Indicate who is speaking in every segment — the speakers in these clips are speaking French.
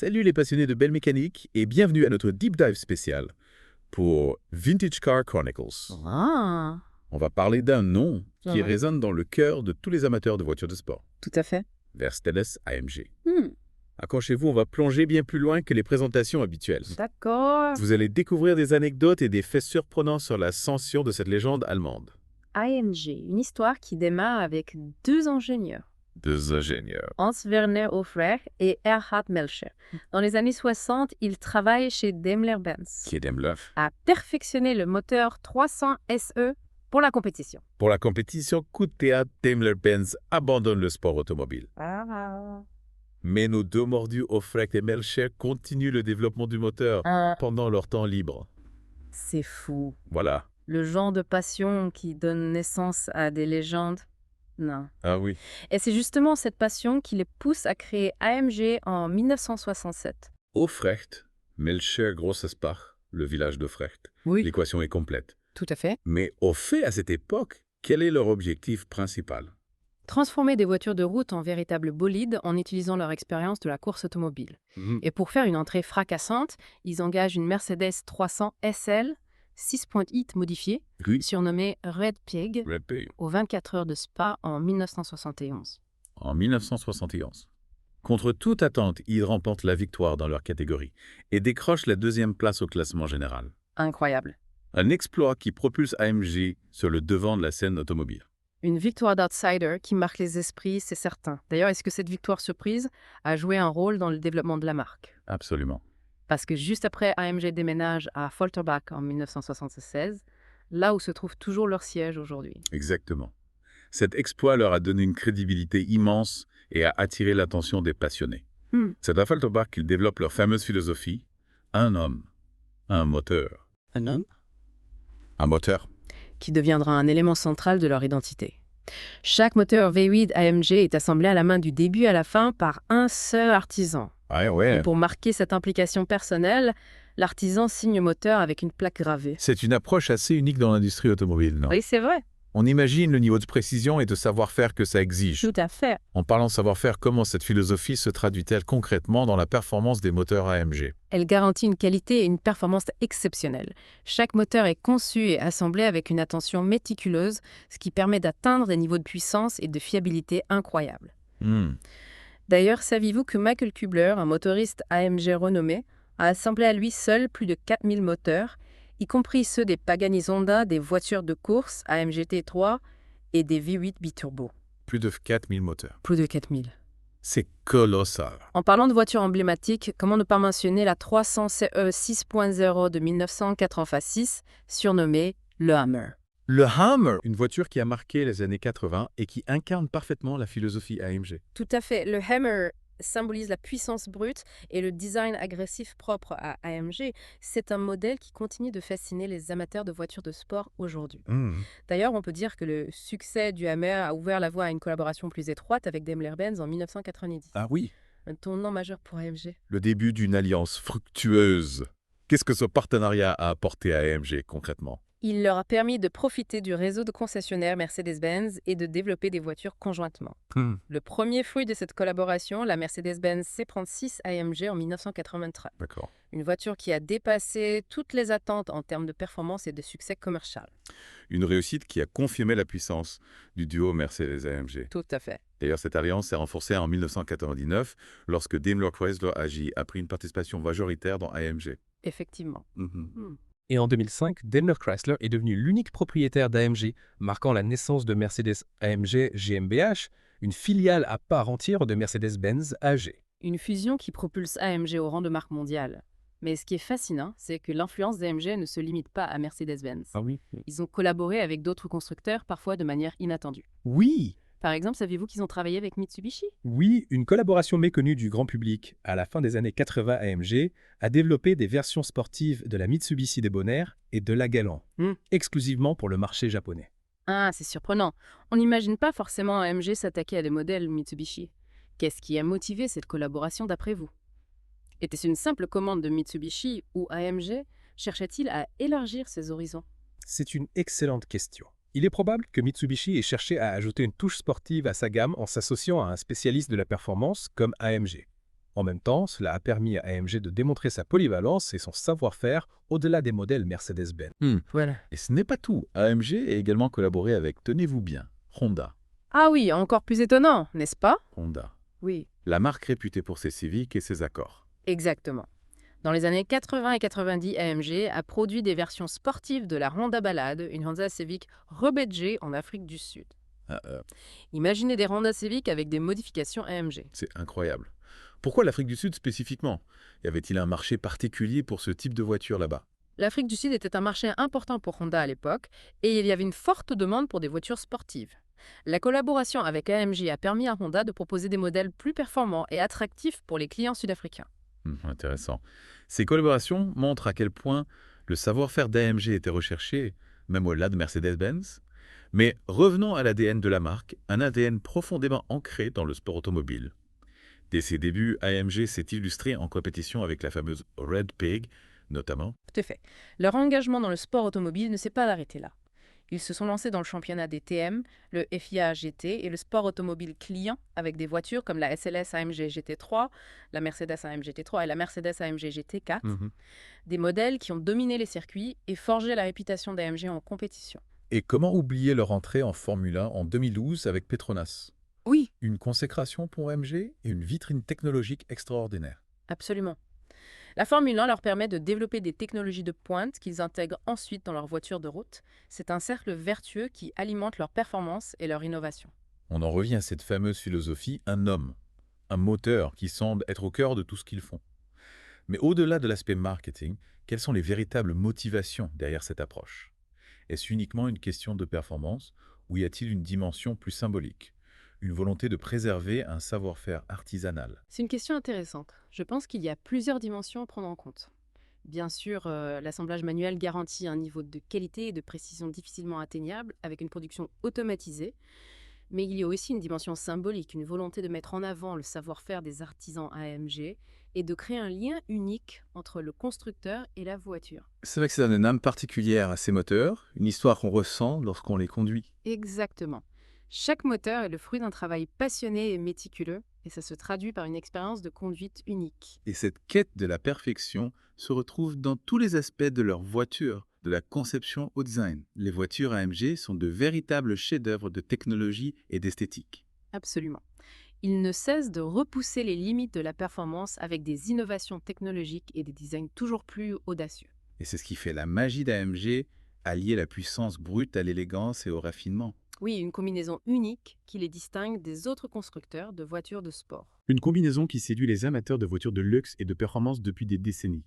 Speaker 1: Salut les passionnés de belle mécanique et bienvenue à notre Deep Dive spécial pour Vintage Car Chronicles.
Speaker 2: Ah,
Speaker 1: On va parler d'un nom qui
Speaker 2: ouais.
Speaker 1: résonne dans le cœur de tous les amateurs de voitures de sport,
Speaker 2: Tout à fait.
Speaker 1: Mercedes AMG.
Speaker 2: Hmm,
Speaker 1: Accrochez-vous, on va plonger bien plus loin que les présentations habituelles.
Speaker 2: D'accord.
Speaker 1: Vous allez découvrir des anecdotes et des faits surprenants sur l'ascension de cette légende allemande.
Speaker 2: AMG, une histoire qui démarre avec deux ingénieurs,
Speaker 1: Deux ingénieurs.
Speaker 2: Hans Werner Hofrecht et Erhard Melcher. Dans les années 60, ils travaillent chez Daimler-Benz
Speaker 1: Qui est Daimler.
Speaker 2: à perfectionner le moteur 300 SE pour la compétition.
Speaker 1: Pour la compétition, coup de théâtre, Daimler-Benz abandonne le sport automobile. Mais nos deux mordus, Hofrecht et Melcher, continuent le développement du moteur pendant leur temps libre.
Speaker 2: C'est fou.
Speaker 1: Voilà.
Speaker 2: Le genre de passion qui donne naissance à des légendes. Non.
Speaker 1: Ah oui.
Speaker 2: Et c'est justement cette passion qui les pousse à créer AMG en 1967.
Speaker 1: Hofrecht, Melcher, Grossesbach, le village d'Hofrecht.
Speaker 2: Oui,
Speaker 1: L'équation est complète.
Speaker 2: tout à fait.
Speaker 1: Mais au fait, à cette époque, quel est leur objectif principal?
Speaker 2: Transformer des voitures de route en véritables bolides en utilisant leur expérience de la course automobile. Et pour faire une entrée fracassante, ils engagent une Mercedes 300 SL 6.8 modifiée,
Speaker 1: Oui.
Speaker 2: surnommée Red Pig,
Speaker 1: Red Pig.
Speaker 2: aux 24 heures de Spa en 1971.
Speaker 1: En 1971. Contre toute attente, ils remportent la victoire dans leur catégorie et décrochent la deuxième place au classement général.
Speaker 2: Incroyable.
Speaker 1: Un exploit qui propulse AMG sur le devant de la scène automobile.
Speaker 2: Une victoire d'outsider qui marque les esprits, c'est certain. D'ailleurs, est-ce que cette victoire surprise a joué un rôle dans le développement de la marque?
Speaker 1: Absolument.
Speaker 2: Parce que juste après, AMG déménage à Folterbach en 1976, là où se trouve toujours leur siège aujourd'hui.
Speaker 1: Exactement. Cet exploit leur a donné une crédibilité immense et a attiré l'attention des passionnés. C'est à Folterbach qu'ils développent leur fameuse philosophie « un homme, un moteur ».
Speaker 2: Un homme
Speaker 1: Un moteur.
Speaker 2: qui deviendra un élément central de leur identité. Chaque moteur V8 AMG est assemblé à la main du début à la fin par un seul artisan.
Speaker 1: Ouais.
Speaker 2: Et pour marquer cette implication personnelle, l'artisan signe le moteur avec une plaque gravée.
Speaker 1: C'est une approche assez unique dans l'industrie automobile, non?
Speaker 2: Oui, c'est vrai.
Speaker 1: On imagine le niveau de précision et de savoir-faire que ça exige.
Speaker 2: Tout à fait.
Speaker 1: En parlant de savoir-faire, comment cette philosophie se traduit-elle concrètement dans la performance des moteurs AMG?
Speaker 2: Elle garantit une qualité et une performance exceptionnelles. Chaque moteur est conçu et assemblé avec une attention méticuleuse, ce qui permet d'atteindre des niveaux de puissance et de fiabilité incroyables. D'ailleurs, saviez-vous que Michael Kubler, un motoriste AMG renommé, a assemblé à lui seul plus de 4000 moteurs, y compris ceux des Pagani Zonda, des voitures de course AMG T3 et des V8 biturbo.
Speaker 1: Plus de 4000 moteurs.
Speaker 2: Plus de 4000.
Speaker 1: C'est colossal.
Speaker 2: En parlant de voitures emblématiques, comment ne pas mentionner la 300 CE 6.0 de 1986, surnommée le Hammer.
Speaker 1: Le Hammer, une voiture qui a marqué les années 80 et qui incarne parfaitement la philosophie AMG.
Speaker 2: Tout à fait. Le Hammer symbolise la puissance brute et le design agressif propre à AMG. C'est un modèle qui continue de fasciner les amateurs de voitures de sport aujourd'hui. D'ailleurs, on peut dire que le succès du Hammer a ouvert la voie à une collaboration plus étroite avec Daimler-Benz en 1990.
Speaker 1: Ah oui,
Speaker 2: Un tournant majeur pour AMG.
Speaker 1: le début d'une alliance fructueuse. Qu'est-ce que ce partenariat a apporté à AMG concrètement?
Speaker 2: Il leur a permis de profiter du réseau de concessionnaires Mercedes-Benz et de développer des voitures conjointement. Le premier fruit de cette collaboration, la Mercedes-Benz C36 AMG en 1983.
Speaker 1: D'accord.
Speaker 2: Une voiture qui a dépassé toutes les attentes en termes de performance et de succès commercial.
Speaker 1: Une réussite qui a confirmé la puissance du duo Mercedes-AMG.
Speaker 2: Tout à fait.
Speaker 1: D'ailleurs, cette alliance s'est renforcée en 1999 lorsque Daimler Chrysler AG a pris une participation majoritaire dans AMG.
Speaker 2: Effectivement.
Speaker 3: Et en 2005, Daimler Chrysler est devenu l'unique propriétaire d'AMG, marquant la naissance de Mercedes-AMG GmbH, une filiale à part entière de Mercedes-Benz AG.
Speaker 2: Une fusion qui propulse AMG au rang de marque mondiale. Mais ce qui est fascinant, c'est que l'influence d'AMG ne se limite pas à Mercedes-Benz.
Speaker 3: Ah oui?
Speaker 2: Ils ont collaboré avec d'autres constructeurs, parfois de manière inattendue.
Speaker 3: Oui!
Speaker 2: Par exemple, saviez-vous qu'ils ont travaillé avec Mitsubishi?
Speaker 3: Oui, une collaboration méconnue du grand public, à la fin des années 80 AMG, a développé des versions sportives de la Mitsubishi Debonair et de la Galant, exclusivement pour le marché japonais.
Speaker 2: Ah, c'est surprenant. On n'imagine pas forcément AMG s'attaquer à des modèles Mitsubishi. Qu'est-ce qui a motivé cette collaboration d'après vous? Était-ce une simple commande de Mitsubishi ou AMG cherchait-il à élargir ses horizons?
Speaker 3: C'est une excellente question. Il est probable que Mitsubishi ait cherché à ajouter une touche sportive à sa gamme en s'associant à un spécialiste de la performance comme AMG. En même temps, cela a permis à AMG de démontrer sa polyvalence et son savoir-faire au-delà des modèles Mercedes-Benz.
Speaker 2: Voilà.
Speaker 1: Et ce n'est pas tout. AMG a également collaboré avec, tenez-vous bien, Honda.
Speaker 2: Ah oui, encore plus étonnant, n'est-ce pas?
Speaker 1: Honda.
Speaker 2: Oui,
Speaker 1: La marque réputée pour ses Civic et ses accords.
Speaker 2: exactement. Dans les années 80 et 90, AMG a produit des versions sportives de la Honda Ballade, une Honda Civic rebadgée en Afrique du Sud. Imaginez des Honda Civic avec des modifications AMG.
Speaker 1: C'est incroyable. Pourquoi l'Afrique du Sud spécifiquement? Y avait-il un marché particulier pour ce type de voiture là-bas?
Speaker 2: L'Afrique du Sud était un marché important pour Honda à l'époque et il y avait une forte demande pour des voitures sportives. La collaboration avec AMG a permis à Honda de proposer des modèles plus performants et attractifs pour les clients sud-africains.
Speaker 1: Intéressant. Ces collaborations montrent à quel point le savoir-faire d'AMG était recherché, même au-delà de Mercedes-Benz. Mais revenons à l'ADN de la marque, un ADN profondément ancré dans le sport automobile. Dès ses débuts, AMG s'est illustré en compétition avec la fameuse Red Pig, notamment.
Speaker 2: Tout à fait. Leur engagement dans le sport automobile ne s'est pas arrêté là. Ils se sont lancés dans le championnat des TM, le FIA GT et le sport automobile client avec des voitures comme la SLS AMG GT3, la Mercedes AMG GT3 et la Mercedes AMG GT4, des modèles qui ont dominé les circuits et forgé la réputation d'AMG en compétition.
Speaker 1: Et comment oublier leur entrée en Formule 1 en 2012 avec Petronas?
Speaker 2: Oui,
Speaker 1: Une consécration pour AMG et une vitrine technologique extraordinaire.
Speaker 2: absolument. La Formule 1 leur permet de développer des technologies de pointe qu'ils intègrent ensuite dans leurs voitures de route. C'est un cercle vertueux qui alimente leur performance et leur innovation.
Speaker 1: On en revient à cette fameuse philosophie, un homme, un moteur qui semble être au cœur de tout ce qu'ils font. Mais au-delà de l'aspect marketing, quelles sont les véritables motivations derrière cette approche? Est-ce uniquement une question de performance ou y a-t-il une dimension plus symbolique? Une volonté de préserver un savoir-faire artisanal?
Speaker 2: C'est une question intéressante. Je pense qu'il y a plusieurs dimensions à prendre en compte. Bien sûr, l'assemblage manuel garantit un niveau de qualité et de précision difficilement atteignable avec une production automatisée. Mais il y a aussi une dimension symbolique, une volonté de mettre en avant le savoir-faire des artisans AMG et de créer un lien unique entre le constructeur et la voiture.
Speaker 4: C'est vrai que ça donne une âme particulière à ces moteurs, une histoire qu'on ressent lorsqu'on les conduit.
Speaker 2: Exactement. Chaque moteur est le fruit d'un travail passionné et méticuleux, et ça se traduit par une expérience de conduite unique.
Speaker 4: Et cette quête de la perfection se retrouve dans tous les aspects de leur voiture, de la conception au design. Les voitures AMG sont de véritables chefs-d'œuvre de technologie et d'esthétique.
Speaker 2: Absolument. Ils ne cessent de repousser les limites de la performance avec des innovations technologiques et des designs toujours plus audacieux.
Speaker 4: Et c'est ce qui fait la magie d'AMG, allier la puissance brute à l'élégance et au raffinement.
Speaker 2: Oui, une combinaison unique qui les distingue des autres constructeurs de voitures de sport.
Speaker 5: Une combinaison qui séduit les amateurs de voitures de luxe et de performance depuis des décennies.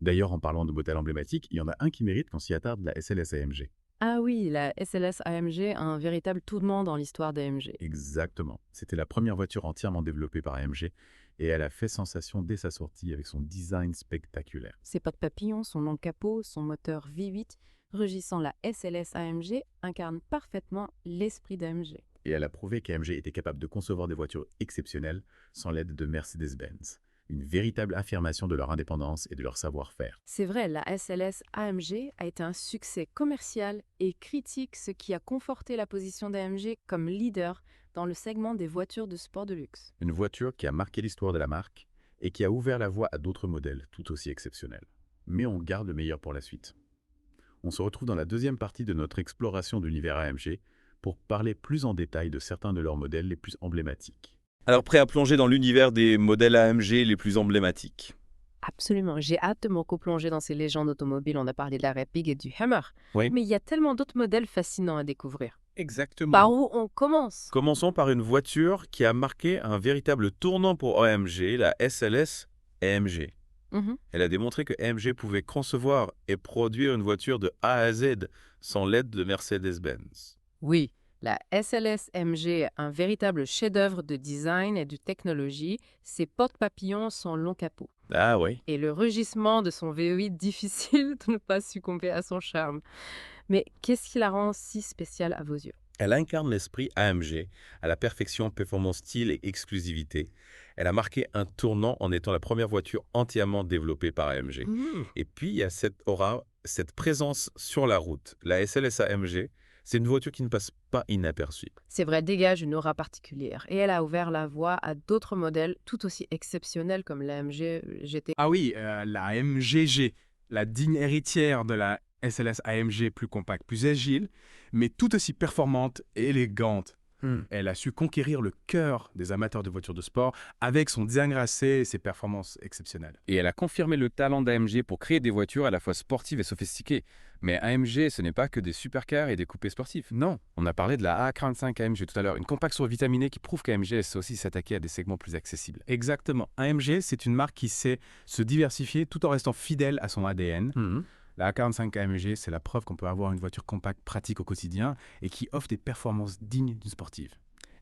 Speaker 5: D'ailleurs, en parlant de modèles emblématiques, il y en a un qui mérite qu'on s'y attarde, la SLS AMG.
Speaker 2: Ah oui, la SLS AMG a un véritable tournant dans l'histoire d'AMG.
Speaker 5: Exactement. C'était la première voiture entièrement développée par AMG et elle a fait sensation dès sa sortie avec son design spectaculaire.
Speaker 2: Ses porte-papillons, son long capot, son moteur V8, régissant la SLS AMG, incarnent parfaitement l'esprit d'AMG.
Speaker 5: Et elle a prouvé qu'AMG était capable de concevoir des voitures exceptionnelles sans l'aide de Mercedes-Benz. Une véritable affirmation de leur indépendance et de leur savoir-faire.
Speaker 2: C'est vrai, la SLS AMG a été un succès commercial et critique, ce qui a conforté la position d'AMG comme leader dans le segment des voitures de sport de luxe.
Speaker 5: Une voiture qui a marqué l'histoire de la marque et qui a ouvert la voie à d'autres modèles tout aussi exceptionnels. Mais on garde le meilleur pour la suite. On se retrouve dans la deuxième partie de notre exploration de l'univers AMG pour parler plus en détail de certains de leurs modèles les plus emblématiques.
Speaker 6: Alors prêt à plonger dans l'univers des modèles AMG les plus emblématiques?
Speaker 2: Absolument, j'ai hâte de me replonger dans ces légendes automobiles. On a parlé de la Red Pig et du Hummer.
Speaker 6: Oui.
Speaker 2: Mais il y a tellement d'autres modèles fascinants à découvrir.
Speaker 6: Exactement.
Speaker 2: Par où on commence?
Speaker 6: Commençons par une voiture qui a marqué un véritable tournant pour AMG, la SLS AMG. Elle a démontré que AMG pouvait concevoir et produire une voiture de A à Z sans l'aide de Mercedes-Benz.
Speaker 2: Oui, la SLS AMG est un véritable chef-d'œuvre de design et de technologie. Ses porte-papillons sont long capot.
Speaker 6: Ah oui.
Speaker 2: Et le rugissement de son V8 difficile de ne pas succomber à son charme. Mais qu'est-ce qui la rend si spéciale à vos yeux?
Speaker 6: Elle incarne l'esprit AMG à la perfection, performance, style et exclusivité. Elle a marqué un tournant en étant la première voiture entièrement développée par AMG. Et puis, il y a cette aura, cette présence sur la route. La SLS AMG, C'est une voiture qui ne passe pas inaperçue.
Speaker 2: C'est vrai, elle dégage une aura particulière. Et elle a ouvert la voie à d'autres modèles tout aussi exceptionnels comme l'AMG GT.
Speaker 3: Ah oui, la AMG-G, la digne héritière de la SLS AMG plus compacte, plus agile, mais tout aussi performante et élégante. Elle a su conquérir le cœur des amateurs de voitures de sport avec son design racé et ses performances exceptionnelles.
Speaker 7: Et elle a confirmé le talent d'AMG pour créer des voitures à la fois sportives et sophistiquées. Mais AMG, ce n'est pas que des supercars et des coupés sportifs. Non, on a parlé de la A45 AMG tout à l'heure, une compacte survitaminée qui prouve qu'AMG sait aussi s'attaquer à des segments plus accessibles.
Speaker 3: Exactement. AMG, c'est une marque qui sait se diversifier tout en restant fidèle à son ADN. La A45 AMG, c'est la preuve qu'on peut avoir une voiture compacte pratique au quotidien et qui offre des performances dignes d'une sportive.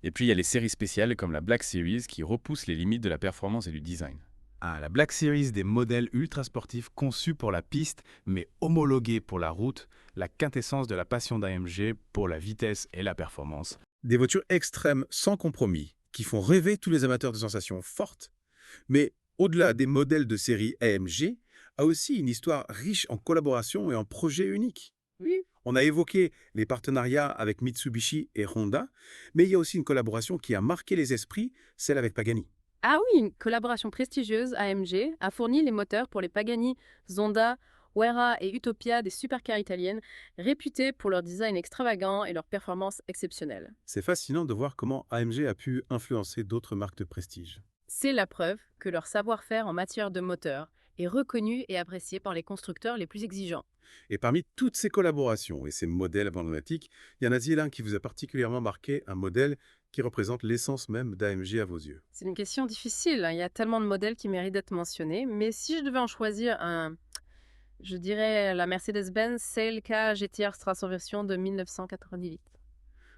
Speaker 7: Et puis il y a les séries spéciales comme la Black Series qui repoussent les limites de la performance et du design.
Speaker 3: Ah, la Black Series, des modèles ultra sportifs conçus pour la piste mais homologués pour la route, la quintessence de la passion d'AMG pour la vitesse et la performance.
Speaker 4: Des voitures extrêmes sans compromis, qui font rêver tous les amateurs de sensations fortes. Mais au-delà des modèles de série AMG, a aussi une histoire riche en collaborations et en projets uniques.
Speaker 2: Oui.
Speaker 4: On a évoqué les partenariats avec Mitsubishi et Honda, mais il y a aussi une collaboration qui a marqué les esprits, celle avec Pagani.
Speaker 2: Ah oui, une collaboration prestigieuse, AMG, a fourni les moteurs pour les Pagani, Zonda, Wera et Utopia, des supercars italiennes, réputées pour leur design extravagant et leur performance exceptionnelle.
Speaker 4: C'est fascinant de voir comment AMG a pu influencer d'autres marques de prestige.
Speaker 2: C'est la preuve que leur savoir-faire en matière de moteur est reconnu et apprécié par les constructeurs les plus exigeants.
Speaker 4: Et parmi toutes ces collaborations et ces modèles emblématiques, il y en a-t-il un qui vous a particulièrement marqué, un modèle qui représente l'essence même d'AMG à vos yeux?
Speaker 2: C'est une question difficile, hein. Il y a tellement de modèles qui méritent d'être mentionnés, mais si je devais en choisir un, je dirais la Mercedes-Benz CLK GT-R Strass version de 1998.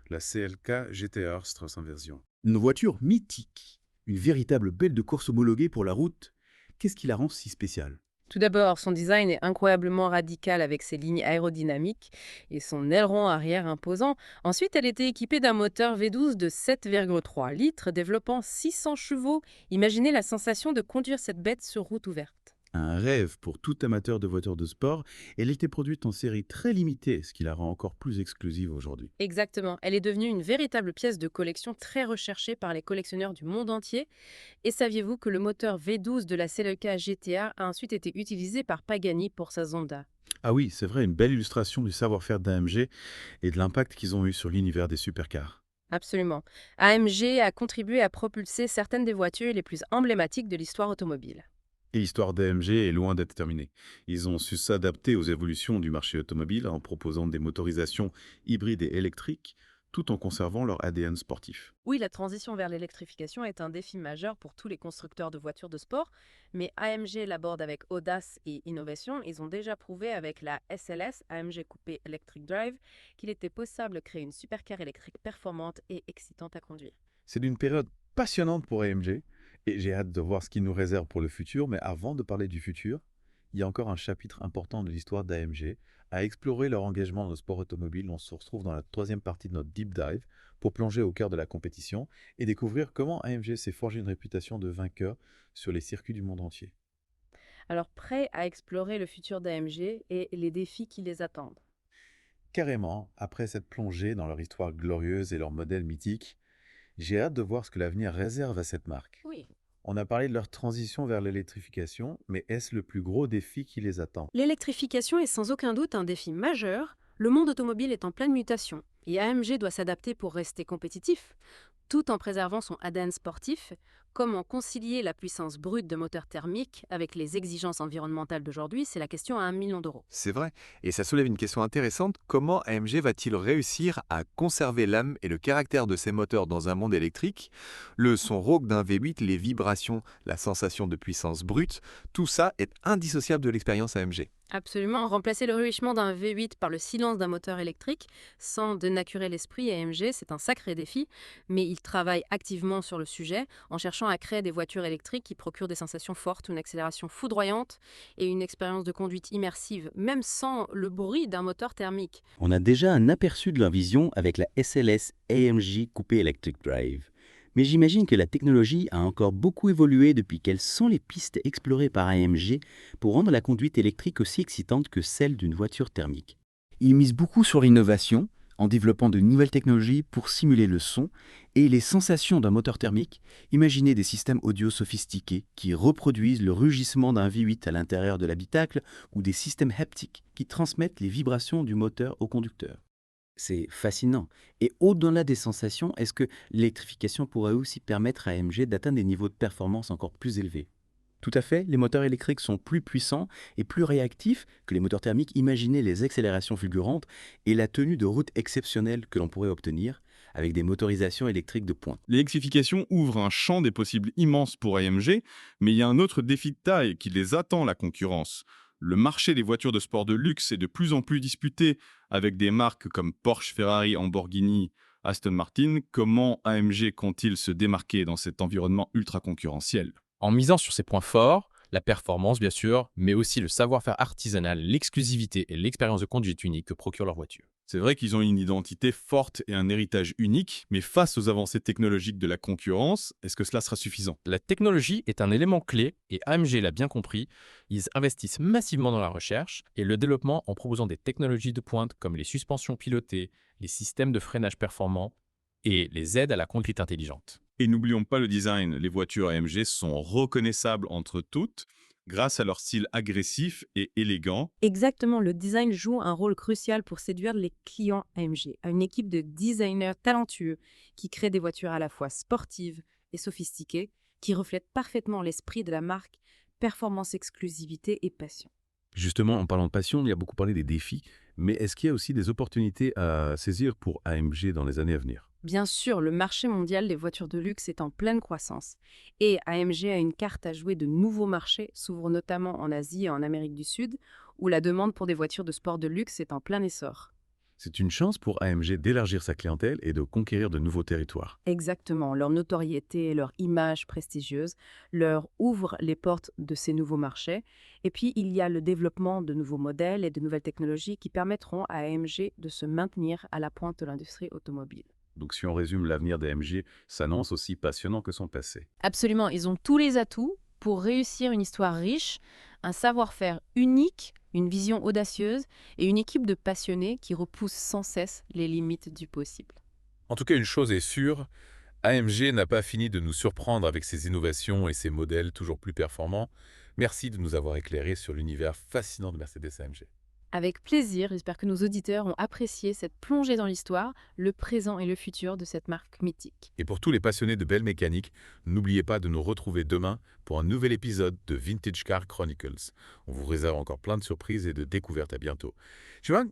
Speaker 4: La CLK GT-R Strass version.
Speaker 5: Une voiture mythique, une véritable belle de course homologuée pour la route. Qu'est-ce qui la rend si spéciale?
Speaker 2: Tout d'abord, son design est incroyablement radical avec ses lignes aérodynamiques et son aileron arrière imposant. Ensuite, elle était équipée d'un moteur V12 de 7,3 litres développant 600 chevaux. Imaginez la sensation de conduire cette bête sur route ouverte.
Speaker 5: Un rêve pour tout amateur de voitures de sport. Elle était produite en série très limitée, ce qui la rend encore plus exclusive aujourd'hui.
Speaker 2: Exactement. Elle est devenue une véritable pièce de collection très recherchée par les collectionneurs du monde entier. Et saviez-vous que le moteur V12 de la CLK GT-R a ensuite été utilisé par Pagani pour sa Zonda?
Speaker 5: Ah oui, c'est vrai, une belle illustration du savoir-faire d'AMG et de l'impact qu'ils ont eu sur l'univers des supercars.
Speaker 2: Absolument. AMG a contribué à propulser certaines des voitures les plus emblématiques de l'histoire automobile.
Speaker 4: Et l'histoire d'AMG est loin d'être terminée. Ils ont su s'adapter aux évolutions du marché automobile en proposant des motorisations hybrides et électriques, tout en conservant leur ADN sportif.
Speaker 2: Oui, la transition vers l'électrification est un défi majeur pour tous les constructeurs de voitures de sport, mais AMG l'aborde avec audace et innovation. Ils ont déjà prouvé avec la SLS, AMG Coupé Electric Drive, qu'il était possible de créer une supercar électrique performante et excitante à conduire.
Speaker 4: C'est une période passionnante pour AMG, et j'ai hâte de voir ce qu'il nous réserve pour le futur. Mais avant de parler du futur, il y a encore un chapitre important de l'histoire d'AMG. À explorer leur engagement dans le sport automobile, on se retrouve dans la troisième partie de notre Deep Dive pour plonger au cœur de la compétition et découvrir comment AMG s'est forgé une réputation de vainqueur sur les circuits du monde entier.
Speaker 2: Alors, prêt à explorer le futur d'AMG et les défis qui les attendent?
Speaker 4: Carrément, après cette plongée dans leur histoire glorieuse et leur modèle mythique, j'ai hâte de voir ce que l'avenir réserve à cette marque.
Speaker 2: Oui.
Speaker 4: On a parlé de leur transition vers l'électrification, mais est-ce le plus gros défi qui les attend?
Speaker 2: L'électrification est sans aucun doute un défi majeur. Le monde automobile est en pleine mutation et AMG doit s'adapter pour rester compétitif, tout en préservant son ADN sportif. Comment concilier la puissance brute de moteurs thermiques avec les exigences environnementales d'aujourd'hui? C'est la question à 1 million d'euros.
Speaker 8: C'est vrai, et ça soulève une question intéressante. Comment AMG va-t-il réussir à conserver l'âme et le caractère de ses moteurs dans un monde électrique? Le son rauque d'un V8, les vibrations, la sensation de puissance brute, tout ça est indissociable de l'expérience AMG.
Speaker 2: Absolument. Remplacer le ruissement d'un V8 par le silence d'un moteur électrique sans dénaturer l'esprit AMG, c'est un sacré défi, mais il travaille activement sur le sujet en cherchant à créer des voitures électriques qui procurent des sensations fortes, une accélération foudroyante et une expérience de conduite immersive, même sans le bruit d'un moteur thermique.
Speaker 9: On a déjà un aperçu de leur vision avec la SLS AMG Coupé Electric Drive. Mais j'imagine que la technologie a encore beaucoup évolué depuis. Quelles sont les pistes explorées par AMG pour rendre la conduite électrique aussi excitante que celle d'une voiture thermique?
Speaker 10: Ils misent beaucoup sur l'innovation,
Speaker 9: en développant de nouvelles technologies pour simuler le son et les sensations d'un moteur thermique. Imaginez des systèmes audio sophistiqués qui reproduisent le rugissement d'un V8 à l'intérieur de l'habitacle ou des systèmes haptiques qui transmettent les vibrations du moteur au conducteur. C'est fascinant. Et au-delà des sensations, est-ce que l'électrification pourrait aussi permettre à AMG d'atteindre des niveaux de performance encore plus élevés? Tout à fait, les moteurs électriques sont plus puissants et plus réactifs que les moteurs thermiques. Imaginez les accélérations fulgurantes et la tenue de route exceptionnelle que l'on pourrait obtenir avec des motorisations électriques de pointe.
Speaker 10: L'électrification ouvre un champ des possibles immense pour AMG, mais il y a un autre défi de taille qui les attend, la concurrence. Le marché des voitures de sport de luxe est de plus en plus disputé avec des marques comme Porsche, Ferrari, Lamborghini, Aston Martin. Comment AMG compte-t-il se démarquer dans cet environnement ultra concurrentiel ?
Speaker 11: En misant sur ses points forts, la performance bien sûr, mais aussi le savoir-faire artisanal, l'exclusivité et l'expérience de conduite unique que procure leur voiture.
Speaker 10: C'est vrai qu'ils ont une identité forte et un héritage unique, mais face aux avancées technologiques de la concurrence, est-ce que cela sera suffisant ?
Speaker 11: La technologie est un élément clé et AMG l'a bien compris. Ils investissent massivement dans la recherche et le développement en proposant des technologies de pointe comme les suspensions pilotées, les systèmes de freinage performants et les aides à la conduite intelligente.
Speaker 10: Et n'oublions pas le design, les voitures AMG sont reconnaissables entre toutes grâce à leur style agressif et élégant.
Speaker 2: Exactement, le design joue un rôle crucial pour séduire les clients AMG, à une équipe de designers talentueux qui créent des voitures à la fois sportives et sophistiquées, qui reflètent parfaitement l'esprit de la marque, performance, exclusivité et passion.
Speaker 5: Justement, en parlant de passion, il y a beaucoup parlé des défis, mais est-ce qu'il y a aussi des opportunités à saisir pour AMG dans les années à venir ?
Speaker 2: Bien sûr, le marché mondial des voitures de luxe est en pleine croissance et AMG a une carte à jouer. De nouveaux marchés s'ouvrent notamment en Asie et en Amérique du Sud, où la demande pour des voitures de sport de luxe est en plein essor.
Speaker 5: C'est une chance pour AMG d'élargir sa clientèle et de conquérir de nouveaux territoires.
Speaker 2: Exactement, leur notoriété et leur image prestigieuse leur ouvrent les portes de ces nouveaux marchés. Et puis, il y a le développement de nouveaux modèles et de nouvelles technologies qui permettront à AMG de se maintenir à la pointe de l'industrie automobile.
Speaker 5: Donc si on résume, l'avenir d'AMG s'annonce aussi passionnant que son passé.
Speaker 2: Absolument, ils ont tous les atouts pour réussir une histoire riche, un savoir-faire unique, une vision audacieuse et une équipe de passionnés qui repoussent sans cesse les limites du possible.
Speaker 1: En tout cas, une chose est sûre, AMG n'a pas fini de nous surprendre avec ses innovations et ses modèles toujours plus performants. Merci de nous avoir éclairés sur l'univers fascinant de Mercedes-AMG.
Speaker 2: Avec plaisir, j'espère que nos auditeurs ont apprécié cette plongée dans l'histoire, le présent et le futur de cette marque mythique.
Speaker 1: Et pour tous les passionnés de belle mécanique, n'oubliez pas de nous retrouver demain pour un nouvel épisode de Vintage Car Chronicles. On vous réserve encore plein de surprises et de découvertes. À bientôt. Joanne,